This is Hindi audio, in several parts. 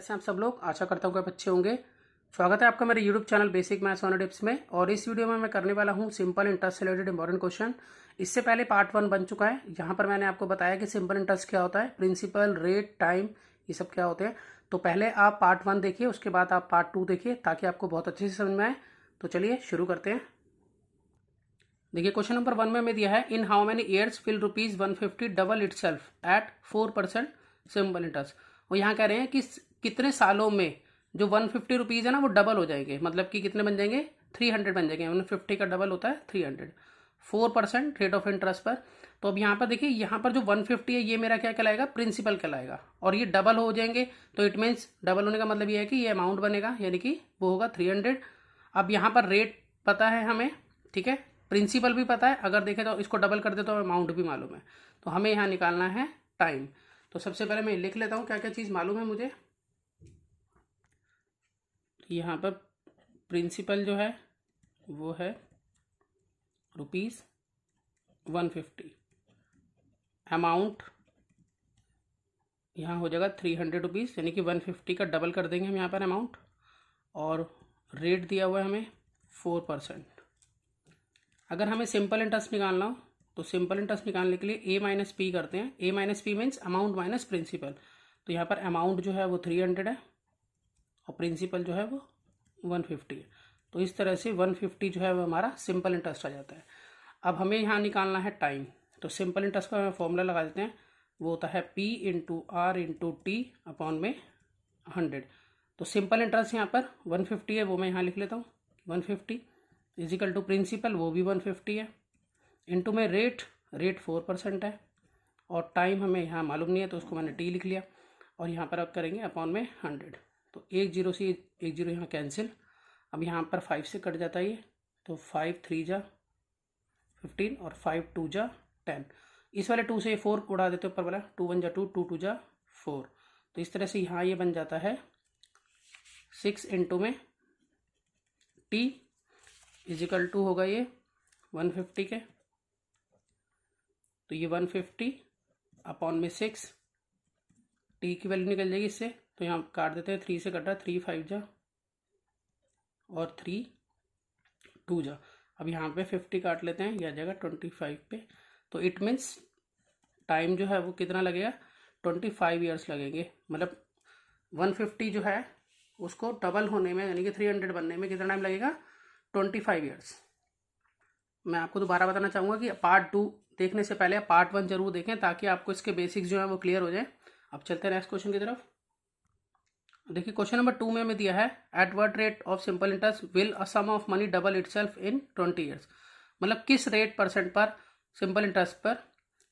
कैसे हैं आप सब लोग। आशा करता हूँ कि आप अच्छे होंगे। स्वागत है आपका मेरे यूट्यूब चैनल बेसिक मैथ्स और टिप्स में। और इस वीडियो में मैं करने वाला हूँ सिंपल इंटरेस्ट से रिलेटेड इंपॉर्टेंट क्वेश्चन। इससे पहले पार्ट 1 बन चुका है, यहाँ पर मैंने आपको बताया कि सिंपल इंटरेस्ट क्या होता है, प्रिंसिपल, रेट, टाइम, ये सब क्या होते हैं। तो पहले आप पार्ट 1 देखिए, उसके बाद आप पार्ट 2 देखिए, ताकि आपको बहुत अच्छे से समझ में आए। तो चलिए शुरू करते हैं। देखिए क्वेश्चन नंबर 1 में हमें दिया है, in how many years will ₹150 double itself eight 4% simple interest. और यहाँ कह रहे हैं कि कितने सालों में जो 150 रुपीज़ है ना वो डबल हो जाएंगे, मतलब कि कितने बन जाएंगे, 300 बन जाएंगे। 150 का डबल होता है 300, 4% रेट ऑफ इंटरेस्ट पर। तो अब यहाँ पर देखिए, यहाँ पर जो 150 है ये मेरा क्या कहलाएगा, प्रिंसिपल कहलाएगा। और ये डबल हो जाएंगे तो इट मीन्स डबल होने का मतलब ये है कि ये अमाउंट बनेगा, यानी कि वो होगा 300। अब यहाँ पर रेट पता है हमें, ठीक है, प्रिंसिपल भी पता है, अगर देखें तो इसको डबल कर दे तो अमाउंट भी मालूम है। तो हमें यहाँ निकालना है टाइम। तो सबसे पहले मैं लिख लेता हूँ क्या क्या चीज़ मालूम है मुझे। यहाँ पर प्रिंसिपल जो है वो है ₹150, अमाउंट यहाँ हो जाएगा 300 रुपीज़, यानी कि 150 का डबल कर देंगे हम यहाँ पर अमाउंट। और रेट दिया हुआ है हमें 4%। अगर हमें सिंपल इंटरेस्ट निकालना हो तो सिंपल इंटरेस्ट निकालने के लिए ए माइनस पी करते हैं। A minus P means amount minus principal. तो यहाँ पर अमाउंट जो है वो 300 है और प्रिंसिपल जो है वो 150 है। तो इस तरह से 150 जो है वो हमारा सिंपल इंटरेस्ट आ जाता है। अब हमें यहाँ निकालना है टाइम। तो सिंपल इंटरेस्ट का फॉर्मूला लगा देते हैं, वो होता है P into R into T upon में 100। तो सिंपल इंटरेस्ट यहाँ पर 150 है, वो मैं यहाँ लिख लेता हूँ 150 इजिकल टू प्रिंसिपल, वो भी 150 है, इंटू में रेट 4% है, और टाइम हमें यहाँ मालूम नहीं है तो उसको मैंने टी लिख लिया। और यहाँ पर अब करेंगे अपॉन में 100। तो एक जीरो से एक जीरो यहाँ कैंसिल। अब यहाँ पर 5 से कट जाता है ये, तो 5 3 जा 15 और 5 2 जा 10। इस वाले 2 से ये 4 उड़ा देते ऊपर वाला, 2 1 जा 2 2 2 जा 4। तो इस तरह से यहाँ ये बन जाता है 6 इंटू में टी इजिकल टू होगा ये 150 के। तो ये 150 अपॉन में 6, टी की वैल्यू निकल जाएगी इससे, तो यहाँ काट देते हैं, 3 से कट रहा, 3 5 जा और 3 2 जा। अब यहाँ पे 50 काट लेते हैं, यह आ जाएगा 25 पे। तो इट मीन्स टाइम जो है वो कितना लगेगा, 25 ईयर्स लगेंगे। मतलब 150 जो है उसको डबल होने में, यानी कि 300 बनने में कितना टाइम लगेगा, 25 ईयर्स। मैं आपको दोबारा बताना चाहूँगा कि पार्ट 2 देखने से पहले पार्ट 1 जरूर देखें, ताकि आपको इसके बेसिक्स जो है वो क्लियर हो जाए। अब चलते हैं नेक्स्ट क्वेश्चन की तरफ। देखिए क्वेश्चन नंबर 2 में हमें दिया है, at what rate of simple interest will a sum of money double itself in 20 years. मतलब किस रेट परसेंट पर सिंपल इंटरेस्ट पर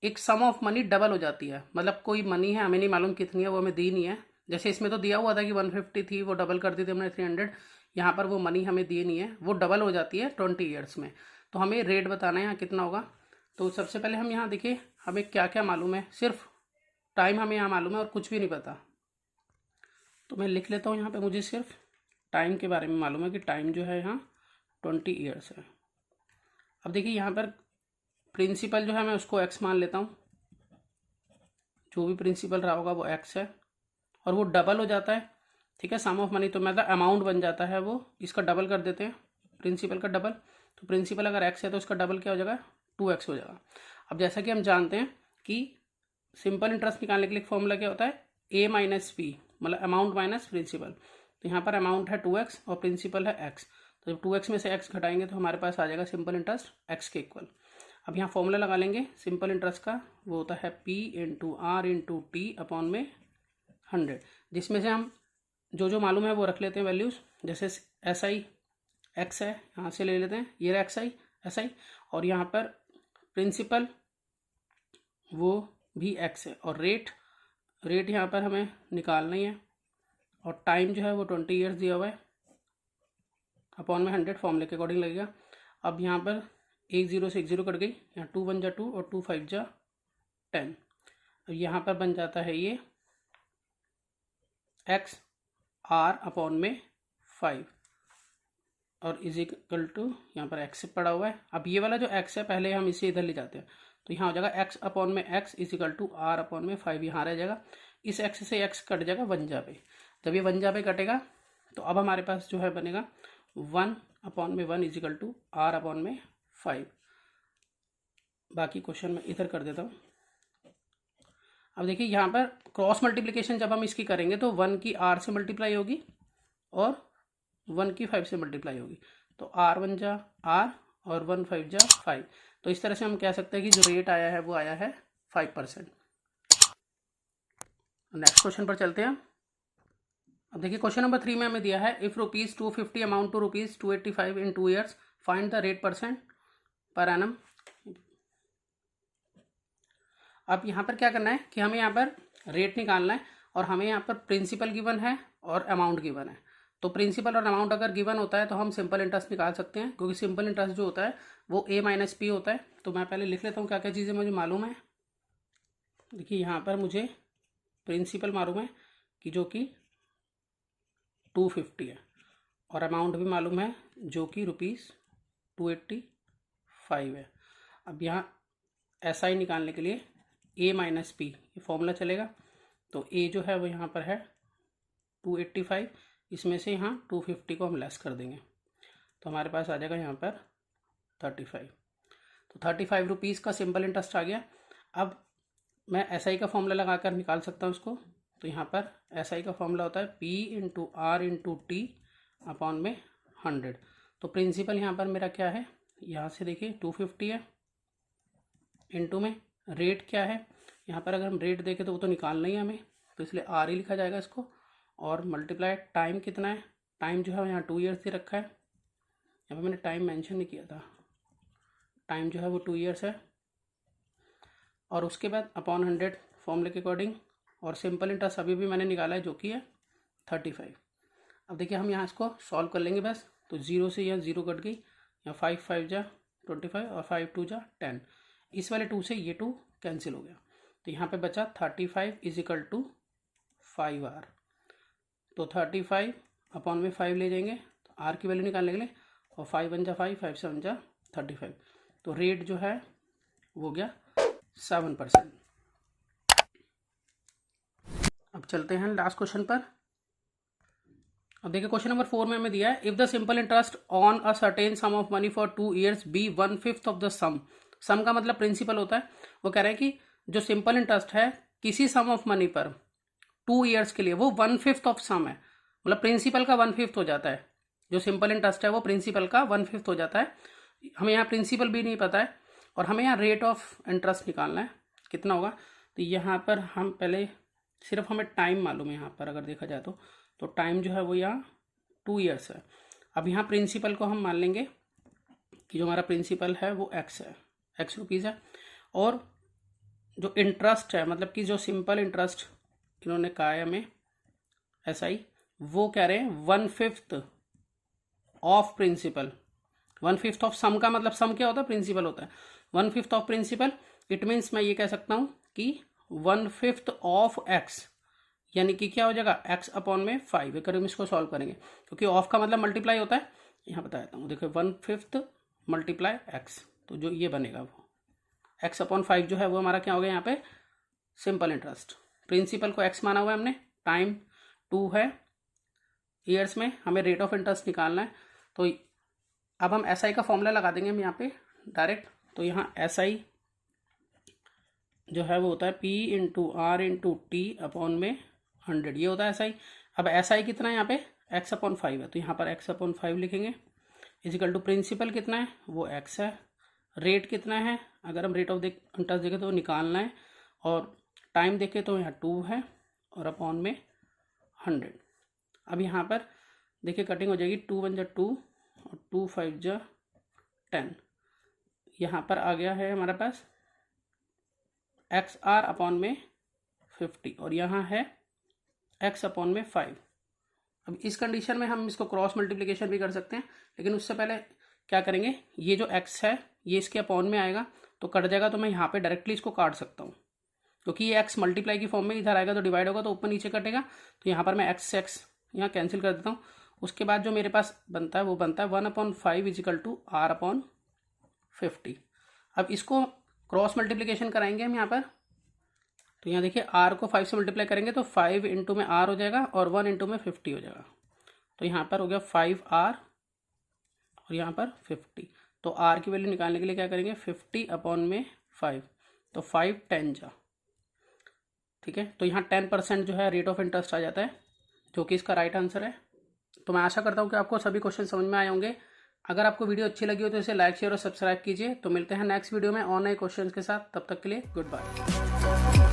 एक सम ऑफ मनी डबल हो जाती है। मतलब कोई मनी है, हमें नहीं मालूम कितनी है, वो हमें दी नहीं है। जैसे इसमें तो दिया हुआ था कि 150 थी, वो डबल कर दी थी हमने 300। यहाँ पर वो मनी हमें दी नहीं है, वो डबल हो जाती है 20 ईयर्स में। तो हमें रेट बताना है यहाँ कितना होगा। तो सबसे पहले हम यहाँ देखिए हमें क्या क्या मालूम है, सिर्फ टाइम हमें यहाँ मालूम है और कुछ भी नहीं पता। तो मैं लिख लेता हूँ यहाँ पे, मुझे सिर्फ टाइम के बारे में मालूम है कि टाइम जो है यहाँ 20 ईयर्स है। अब देखिए यहाँ पर प्रिंसिपल जो है मैं उसको x मान लेता हूँ, जो भी प्रिंसिपल रहा होगा वो x है, और वो डबल हो जाता है, ठीक है, सम ऑफ मनी। तो मतलब अमाउंट बन जाता है वो, इसका डबल कर देते हैं, प्रिंसिपल का डबल। तो प्रिंसिपल अगर x है तो उसका डबल क्या हो जाएगा, 2x हो जाएगा। अब जैसा कि हम जानते हैं कि सिंपल इंटरेस्ट निकालने के लिए फॉर्मूला क्या होता है, a माइनस पी, मतलब अमाउंट माइनस प्रिंसिपल। तो यहाँ पर अमाउंट है 2x और प्रिंसिपल है x। तो जब 2x में से x घटाएंगे तो हमारे पास आ जाएगा सिंपल इंटरेस्ट x के इक्वल। अब यहाँ फॉर्मूला लगा लेंगे सिंपल इंटरेस्ट का, वो होता है P into R into T upon में 100, जिसमें से हम जो जो मालूम है वो रख लेते हैं वैल्यूज़। जैसे SI x है, यहाँ से ले लेते हैं, ये SI, और यहाँ पर प्रिंसिपल वो भी x है, और रेट यहाँ पर हमें निकालना ही है, और टाइम जो है वो 20 ईयर्स दिया हुआ है, अपॉन में 100 फॉर्मूले के अकॉर्डिंग लगेगा। अब यहाँ पर एक जीरो से एक जीरो कट गई, यहाँ 2 1 जा 2 और 2 5 जा 10। अब यहाँ पर बन जाता है ये x r अपॉन में 5 और इज इक्वल टू, यहाँ पर x पड़ा हुआ है। अब ये वाला जो x है पहले हम इसे इधर ले जाते हैं, तो यहाँ हो जाएगा x अपॉन में x is equal to r upon में 5, यहाँ रह जाएगा। इस x से x कट जाएगा 1 जा पे। जब ये 1 पे कटेगा तो अब हमारे पास जो है बनेगा 1/1 इजिकल टू R/5। बाकी क्वेश्चन मैं इधर कर देता हूँ। अब देखिए यहाँ पर क्रॉस मल्टीप्लिकेशन जब हम इसकी करेंगे तो 1 की R से मल्टीप्लाई होगी और 1 की 5 से मल्टीप्लाई होगी, तो R1 जा R और 1 5 जा 5। तो इस तरह से हम कह सकते हैं कि जो रेट आया है वो आया है 5%। नेक्स्ट क्वेश्चन पर चलते हैं। अब देखिए क्वेश्चन नंबर 3 में हमें दिया है इफ ₹250 अमाउंट टू ₹285 इन 2 years find the rate % per annum. अब यहाँ पर क्या करना है कि हमें यहाँ पर रेट निकालना है और हमें यहाँ पर प्रिंसिपल गिवन है और अमाउंट गिवन है। तो प्रिंसिपल और अमाउंट अगर गिवन होता है तो हम सिंपल इंटरेस्ट निकाल सकते हैं, क्योंकि सिंपल इंटरेस्ट जो होता है वो A - P होता है। तो मैं पहले लिख लेता हूँ क्या क्या चीज़ें मुझे मालूम है। देखिए यहाँ पर मुझे प्रिंसिपल मालूम है कि जो कि 250 है और अमाउंट भी मालूम है जो कि ₹285 है। अब यहाँ SI निकालने के लिए A - P ये फॉर्मूला चलेगा। तो A जो है वो यहाँ पर है 285, इसमें से यहाँ 250 को हम लेस कर देंगे तो हमारे पास आ जाएगा यहाँ पर 35। तो 35 रुपीज़ का सिंपल इंटरेस्ट आ गया। अब मैं SI का फॉर्मूला लगा कर निकाल सकता हूँ उसको। तो यहाँ पर SI का फॉर्मूला होता है P × R × T अपॉन में 100। तो प्रिंसिपल यहाँ पर मेरा क्या है, यहाँ से देखिए 250 है, इनटू में रेट क्या है, यहाँ पर अगर हम रेट देखें तो वो तो निकालना ही है हमें, तो इसलिए R ही लिखा जाएगा इसको, और मल्टीप्लाई टाइम कितना है, टाइम जो है यहाँ 2 years दे रखा है। यहाँ पर मैंने टाइम मेंशन नहीं किया था, टाइम जो है वो 2 years है। और उसके बाद अपॉन 100 फॉर्मूले के अकॉर्डिंग, और सिंपल इंटरेस्ट अभी भी मैंने निकाला है जो कि है 35। अब देखिए हम यहाँ इसको सॉल्व कर लेंगे बस। तो 0 से यहाँ 0 कट गई, यहाँ 5 5 जा 25 और 5 2 जा 10। इस वाले 2 से ये 2 कैंसिल हो गया, तो यहाँ पे बचा 35 इजिकल टू 5R। तो 35 अपॉन में 5 ले जाएंगे तो R की वैल्यू निकालने के लिए, और 5 1 जा 5 5 7 जा 35। तो रेट जो है वो गया 7%। अब चलते हैं लास्ट क्वेश्चन पर। अब देखिए क्वेश्चन नंबर 4 में हमें दिया है if the simple interest on a certain sum of money for 2 years be 1/5 of the sum. Sum का मतलब प्रिंसिपल होता है। वो कह रहे हैं कि जो सिंपल इंटरेस्ट है किसी सम ऑफ मनी पर 2 years के लिए वो 1/5 ऑफ सम है, मतलब प्रिंसिपल का 1/5 हो जाता है। जो सिंपल इंटरेस्ट है वो प्रिंसिपल का 1/5 हो जाता है। हमें यहाँ प्रिंसिपल भी नहीं पता है और हमें यहाँ रेट ऑफ इंटरेस्ट निकालना है कितना होगा। तो यहाँ पर हम पहले सिर्फ हमें टाइम मालूम है, यहाँ पर अगर देखा जाए तो टाइम जो है वो यहाँ 2 years है। अब यहाँ प्रिंसिपल को हम मान लेंगे कि जो हमारा प्रिंसिपल है वो x है, x रुपीज़ है, और जो इंटरेस्ट है मतलब कि जो सिंपल इंटरेस्ट इन्होंने कहा है हमें SI, वो कह रहे हैं 1/5 ऑफ प्रिंसिपल। 1/5 ऑफ सम का मतलब सम क्या होता है, प्रिंसिपल होता है। 1/5 ऑफ प्रिंसिपल, इट मीन्स मैं ये कह सकता हूँ कि 1/5 ऑफ x, यानी कि क्या हो जाएगा x अपॉन में 5। अगर हम इसको सॉल्व करेंगे, क्योंकि ऑफ का मतलब मल्टीप्लाई होता है, यहाँ बता देता हूँ। देखो 1/5 मल्टीप्लाई x, तो जो ये बनेगा वो x अपॉन 5 जो है वो हमारा क्या हो गया यहाँ पे सिंपल इंटरेस्ट। प्रिंसिपल को x माना हुआ है हमने, टाइम 2 है ईयर्स में, हमें रेट ऑफ इंटरेस्ट निकालना है। तो अब हम SI का फॉर्मूला लगा देंगे हम यहाँ पे डायरेक्ट। तो यहाँ SI जो है वो होता है P × R × T अपॉन में 100, ये होता है SI। अब SI कितना है यहाँ पे x अपॉन 5 है, तो यहाँ पर x अपॉन 5 लिखेंगे इजिकल टू प्रिंसिपल कितना है वो x है, रेट कितना है अगर हम रेट ऑफ इंटरेस्ट देखें तो निकालना है, और टाइम देखें तो यहाँ 2 है और अपॉन में 100। अब यहाँ पर देखिए कटिंग हो जाएगी, 2 1 जा 2 और 2 5 जा 10। यहाँ पर आ गया है हमारे पास XR अपॉन में 50 और यहाँ है x अपॉन में 5। अब इस कंडीशन में हम इसको क्रॉस मल्टीप्लिकेशन भी कर सकते हैं, लेकिन उससे पहले क्या करेंगे, ये जो x है ये इसके अपॉन में आएगा तो कट जाएगा, तो मैं यहाँ पे डायरेक्टली इसको काट सकता हूँ, क्योंकि ये x मल्टीप्लाई की फॉर्म में इधर आएगा तो डिवाइड होगा तो ऊपर नीचे कटेगा। तो यहाँ पर मैं x यहाँ कैंसिल कर देता हूँ। उसके बाद जो मेरे पास बनता है वो बनता है 1/5 इजिकल टू R/50। अब इसको क्रॉस मल्टीप्लिकेशन कराएंगे हम यहाँ पर, तो यहाँ देखिए आर को 5 से मल्टीप्लाई करेंगे तो 5 इंटू में आर हो जाएगा और 1 इंटू में 50 हो जाएगा। तो यहाँ पर हो गया 5R और यहाँ पर 50। तो आर की वैल्यू निकालने के लिए क्या करेंगे 50 अपॉन में 5, तो 5 10 जा, ठीक है। तो यहाँ 10% जो है रेट ऑफ इंटरेस्ट आ जाता है, जो कि इसका राइट आंसर है। तो मैं आशा करता हूँ कि आपको सभी क्वेश्चन समझ में आए होंगे। अगर आपको वीडियो अच्छी लगी हो तो इसे लाइक शेयर और सब्सक्राइब कीजिए। तो मिलते हैं नेक्स्ट वीडियो में और नए क्वेश्चन के साथ, तब तक के लिए गुड बाय।